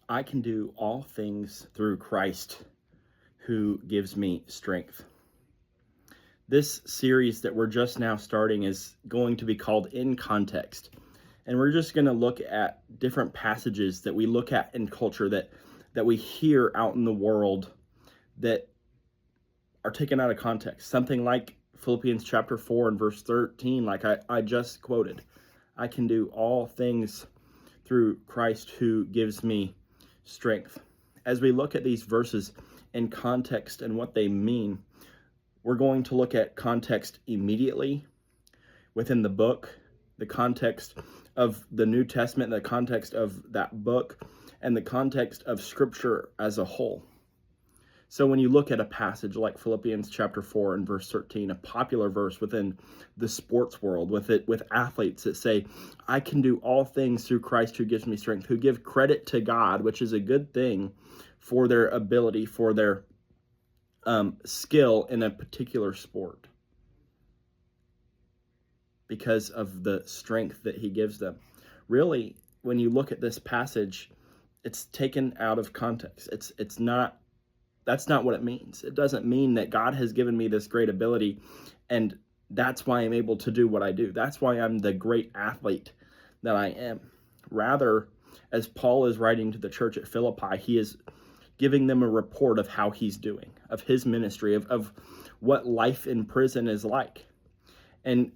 I can do all things through Christ who gives me strength. This series that we're just now starting is going to be called In Context. And we're just going to look at different passages that we look at in culture that we hear out in the world that are taken out of context. Something like Philippians chapter 4 and verse 13, like I just quoted. I can do all things through Christ who gives me strength. As we look at these verses in context and what they mean, we're going to look at context immediately within the book, the context of the New Testament, the context of that book, and the context of Scripture as a whole. So when you look at a passage like Philippians chapter 4 and verse 13, a popular verse within the sports world, with athletes that say, I can do all things through Christ who gives me strength, who give credit to God, which is a good thing for their ability, for their skill in a particular sport because of the strength that he gives them. Really, when you look at this passage, it's taken out of context. That's not what it means. It doesn't mean that God has given me this great ability and that's why I'm able to do what I do. That's why I'm the great athlete that I am. Rather, as Paul is writing to the church at Philippi, he is giving them a report of how he's doing, of his ministry, of what life in prison is like. And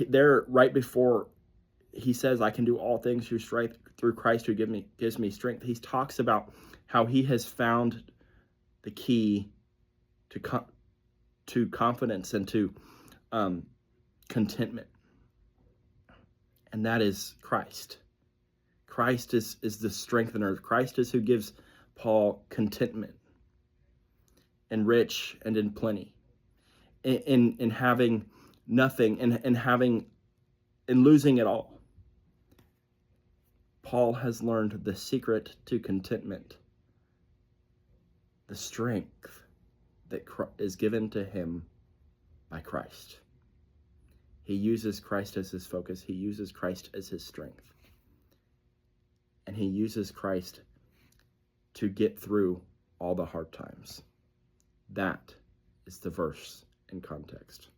there, right before he says, I can do all things through Christ who gives me strength, he talks about how he has found the key to confidence and to contentment. And that is Christ. Christ is the strengthener. Christ is who gives Paul contentment and rich and in plenty, in having nothing and losing it all. Paul has learned the secret to contentment, the strength that is given to him by Christ. He uses Christ as his focus. He uses Christ as his strength. And he uses Christ to get through all the hard times. That is the verse in context.